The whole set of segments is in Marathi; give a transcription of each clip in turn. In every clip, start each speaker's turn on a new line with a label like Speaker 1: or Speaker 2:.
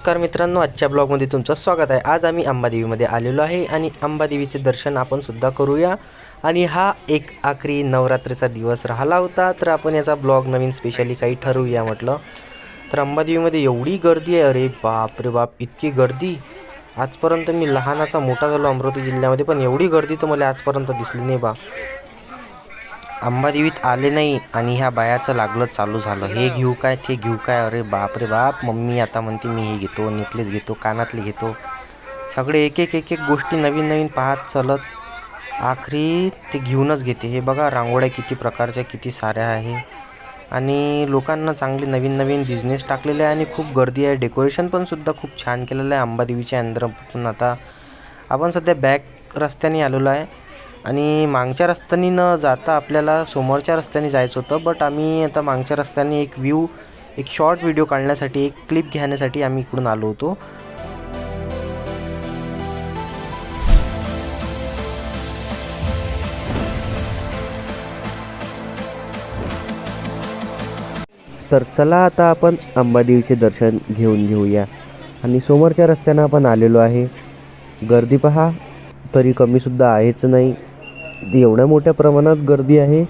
Speaker 1: नमस्कार मित्रांनो, आजच्या ब्लॉगमध्ये तुमचं स्वागत आहे। आज आम्ही अंबादेवीमध्ये आलेलो आहे आणि अंबादेवीचे दर्शन आपण सुद्धा करूया। आणि हा एक आखरी नवरात्रीचा दिवस राहिला होता, तर आपण याचा ब्लॉग नवीन स्पेशली काही ठरवूया म्हटलं। तर अंबादेवीमध्ये एवढी गर्दी आहे, अरे बाप रे बाप, इतकी गर्दी आजपर्यंत मी लहानाचा मोठा झालो अमरावती जिल्ह्यामध्ये, पण एवढी गर्दी तर मला आजपर्यंत दिसली नाही बा। अंबादेवीत आले नाही आणि ह्या बायाचं लागलं चालू झालं, हे घेऊ काय ते घेऊ काय, अरे बाप रे बाप। मम्मी आता म्हणते मी हे घेतो, नेकलेस घेतो, कानातले घेतो, सगळे एक एक गोष्टी नवीन नवीन पाहत चलत आखरी ते घेऊनच घेते। हे बघा, रांगोळ्या किती प्रकारच्या, किती साऱ्या आहे आणि लोकांना चांगले नवीन नवीन बिझनेस टाकलेले आहे आणि खूप गर्दी आहे। डेकोरेशन पण सुद्धा खूप छान केलेलं आहे अंबादेवीच्या अंदरातून। आता आपण सध्या बॅक रस्त्याने आलेलो आहे आणि मागच्या रस्त्याने न जाता आपल्याला समोरच्या रस्त्याने जायचं होतं, बट आम्ही आता मागच्या रस्त्याने एक शॉर्ट व्हिडिओ काढण्यासाठी, एक क्लिप घेण्यासाठी आम्ही इकडून आलो होतो। तर चला आता आपण अंबादेवीचे दर्शन घेऊन घेऊया। आणि समोरच्या रस्त्याने आपण आलेलो आहे। गर्दी पहा तरी कमीसुद्धा आहेच नाही, एवढ्या मोठ्या प्रमाणात गर्दी आहे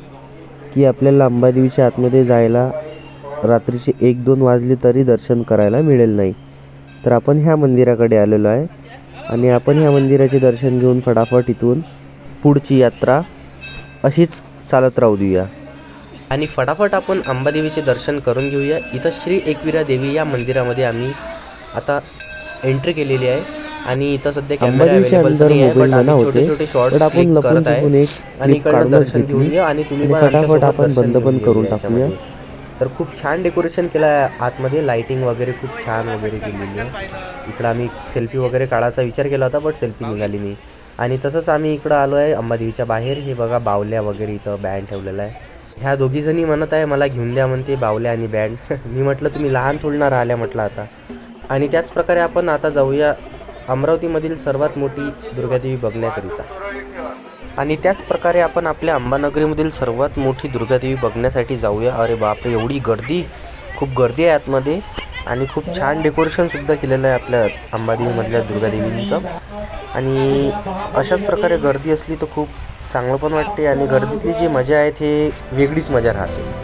Speaker 1: की आपल्याला अंबादेवीच्या आतमध्ये जायला रात्रीचे 1-2 वाजले तरी दर्शन करायला मिळेल नाही। तर आपण ह्या मंदिराकडे आलेलो आहे आणि आपण ह्या मंदिराचे दर्शन घेऊन फटाफट इथून पुढची यात्रा अशीच चालत राहू देऊया आणि फटाफट आपण अंबादेवीचे दर्शन करून घेऊया। इथं श्री एकविरा देवी या मंदिरामध्ये आम्ही आता एंट्री केलेली आहे आणि इथं सध्या कॅमेरा अवेलेबल नाही आहे, बट आम्ही छोटे छोटे शॉर्ट्स क्लिक करत आहे आणि इकडनं दर्शन घेऊन घ्या आणि तुम्ही पण आमच्यासोबत दर्शन करून टाकूया। तर खूप छान डेकोरेशन केलं आहे आतमध्ये, लाइटिंग वगैरे खूप छान वगैरे केलेली आहे। इकडं आम्ही सेल्फी वगैरे काढायचा विचार केला होता, बट सेल्फी निघाली नाही। आणि तसंच आम्ही इकडं आलो आहे अंबादेवीच्या बाहेर। हे बघा, बावल्या वगैरे इथं बँड ठेवलेला आहे। ह्या दोघीजणी म्हणत आहे मला घेऊन द्या म्हणते बावल्या आणि बँड। मी म्हटलं तुम्ही लहान थोडी ना राहिल्या म्हटलं आता। आणि त्याच प्रकारे आपण आता जाऊया अमरावतीमधील सर्वात मोठी दुर्गादेवी बघण्याकरिता। आणि त्याच प्रकारे आपण आपल्या अंबानगरीमधील सर्वात मोठी दुर्गादेवी बघण्यासाठी जाऊया। अरे बापरे, एवढी गर्दी, खूप गर्दी आहे आतमध्ये आणि खूप छान डेकोरेशनसुद्धा केलेलं आहे आपल्या अंबादेवीमधल्या दुर्गादेवींचं। आणि अशाच प्रकारे गर्दी असली तर खूप चांगलं पण वाटते आणि गर्दीतली जी मजा आहे ते वेगळीच मजा राहते।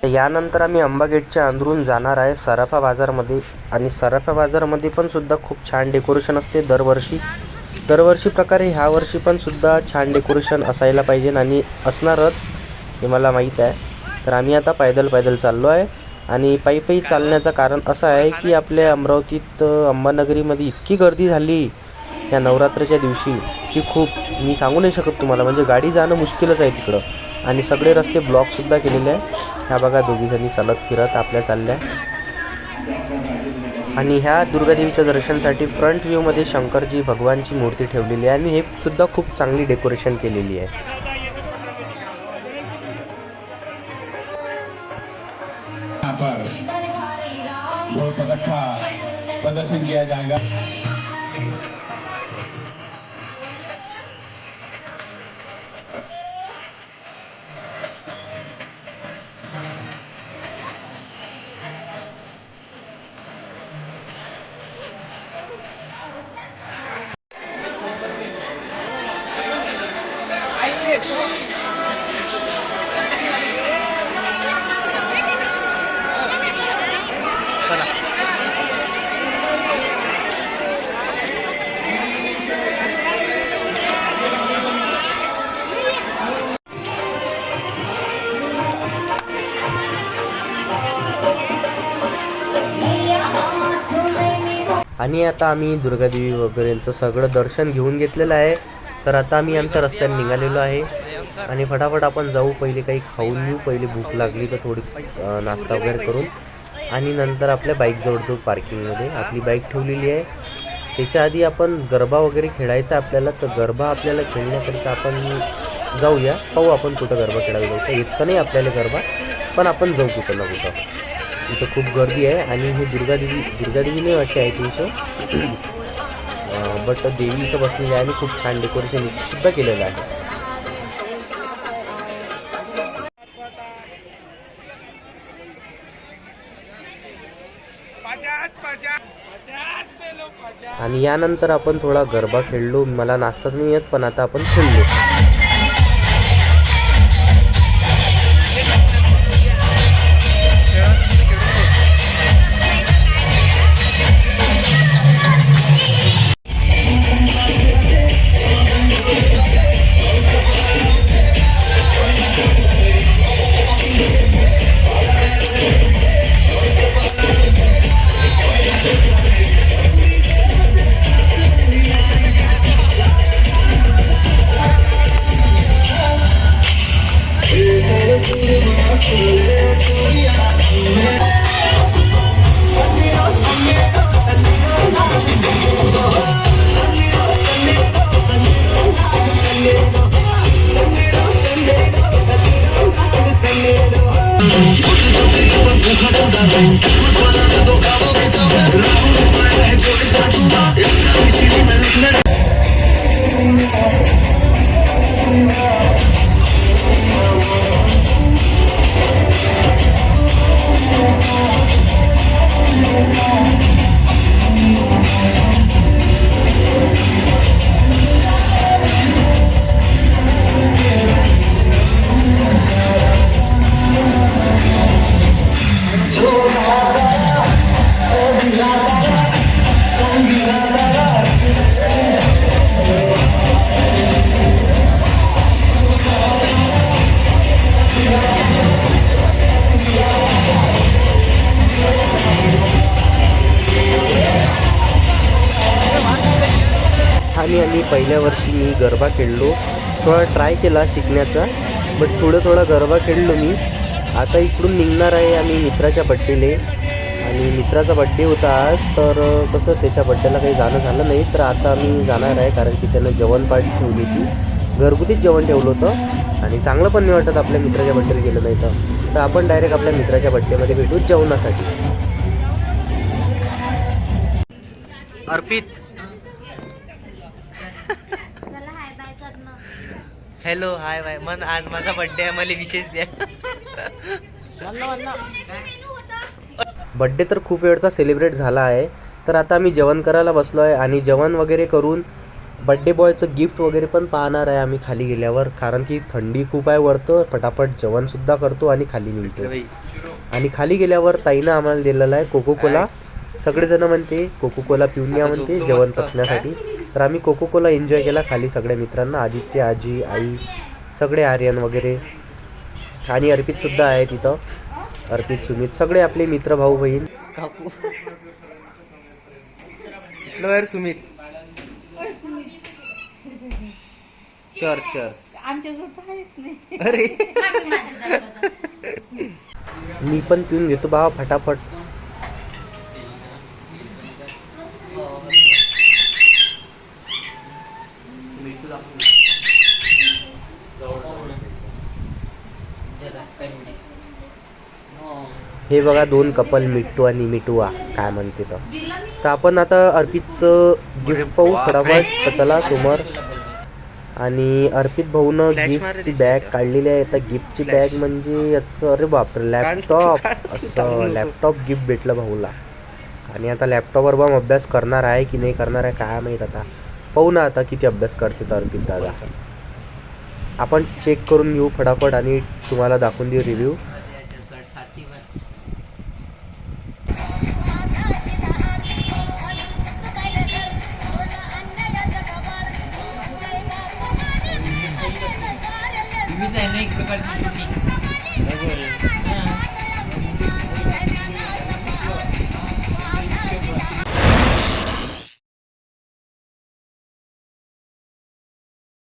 Speaker 1: यानंतर आम्ही अंबा गेटच्या अंदरून जाणार आहे सराफा बाजारमध्ये आणि सराफा बाजारमध्ये पण सुद्धा खूप छान डेकोरेशन असते दरवर्षी प्रकारे ह्या वर्षी पण सुद्धा छान डेकोरेशन असायला पाहिजे आणि असणारच हे मला माहीत आहे। तर आम्ही आता पैदल चाललो आहे आणि पायी चालण्याचं कारण असं आहे की आपल्या अमरावतीत अंबानगरीमध्ये इतकी गर्दी झाली या नवरात्राच्या दिवशी की खूप मी सांगू नाही शकत तुम्हाला, म्हणजे गाडी जाणं मुश्किलच आहे तिकडं आणि सगळे रस्ते ब्लॉकसुद्धा केलेले आहे। ह्या बघा, दोघीजणी चालत फिरत आपल्या चालल्या आणि ह्या दुर्गादेवीच्या दर्शनासाठी फ्रंट व्ह्यूमध्ये शंकरजी भगवानची मूर्ती ठेवलेली आहे आणि हे सुद्धा खूप चांगली डेकोरेशन केलेली आहे।
Speaker 2: प्रदर्शन किया जाएगा।
Speaker 1: आणि आता आम्ही दुर्गादेवी वगैरेंचं सगळं दर्शन घेऊन घेतलेलं आहे। तर आता आम्ही आमच्या रस्त्याने निघालेलो आहे आणि फटाफट आपण जाऊ, पहिले काही खाऊन घेऊ, पहिले भूक लागली तर थोडी नाश्ता वगैरे करून आणि नंतर आपल्या बाईकजवळ जाऊ। पार्किंगमध्ये आपली बाईक ठेवलेली आहे। त्याच्या आधी आपण गरबा वगैरे खेळायचा आपल्याला, तर गरबा आपल्याला खेळण्याकरिता आपण जाऊया, पाहू आपण कुठं गरबा खेळायला जाऊ। तर येत नाही आपल्याला गरबा, पण आपण जाऊ कुठं ना कुठं। इथं खूप गर्दी आहे आणि हे दुर्गादेवी नाही वाटते आहे तुमचं बट देवी इथं बसलेली आहे आणि खूप छान डेकोरेशन सुद्धा केलेलं आहे. आणि यानंतर आपण थोडा गरबा खेळलो. मला नाचता नाही येत पण आता आपण खेळलो. आणि पहिल्या वर्षी मी गरबा खेळलो. थोडा ट्राय केला शिकण्याचा, बट थोडा गरबा खेळलो मी. आता इकडून निघणार आहे आम्ही मित्राच्या बड्डेले. आणि मित्राचा बड्डे होता आज, तर कसं त्याच्या बड्डेला काही जाणं झालं नाही. तर आता आम्ही जाणार आहे, कारण की त्यानं जेवण पार्टी ठेवली होती. घरगुतीच जेवण ठेवलं होतं आणि चांगलं पण नाही वाटत आपल्या मित्राच्या बड्डेला गेलं नाही तर आपण डायरेक्ट आपल्या मित्राच्या बड्डेमध्ये भेटू जेवणासाठी. अर्पित, हॅलो, हाय बाय मन. आज माझा बड्डे आहे, मला विशेष द्या. बड्डे तर खूप वेळचा सेलिब्रेट झाला आहे. तर आता आम्ही जेवण करायला बसलो आहे आणि जेवण वगैरे करून बड्डे बॉयचं गिफ्ट वगैरे पण पाहणार आहे आम्ही खाली गेल्यावर, कारण की थंडी खूप आहे वरतं. पटापट जेवणसुद्धा करतो आणि खाली निघतो. आणि खाली गेल्यावर ताईनं आम्हाला दिलेला आहे कोको कोला. सगळेजण म्हणते कोको कोला पिऊन घ्या म्हणते जेवण पचण्यासाठी. तर आम्ही कोको कोला एन्जॉय केला खाली सगळ्या मित्रांना. आदित्य, आजी, आई, सगळे, आर्यन वगैरे आणि अर्पितसुद्धा आहे तिथं. अर्पित, सुमित, सगळे आपले मित्र, भाऊ बहीण. काकू सुमित चर अरे मी पण पिऊन घेतो भावा फटाफट. हे बघा दोन कपल, मिट्टू आणि मिटुआ, काय म्हणते तर आपण आता अर्पितचं गिफ्ट पाहू फटाफट. तर चला समोर. आणि अर्पित भाऊनं गिफ्टची बॅग काढलेली आहे. आता गिफ्टची बॅग म्हणजे याचं, अरे बापरे, लॅपटॉप. असं लॅपटॉप गिफ्ट भेटलं भाऊला. आणि आता लॅपटॉपवर बघ अभ्यास करणार आहे की नाही करणार आहे काय माहीत. आता पाहू ना आता किती अभ्यास करते तर अर्पित दादा. आपण चेक करून घेऊ फटाफट आणि तुम्हाला दाखवून देऊ रिव्ह्यू.
Speaker 3: एक प्रकारची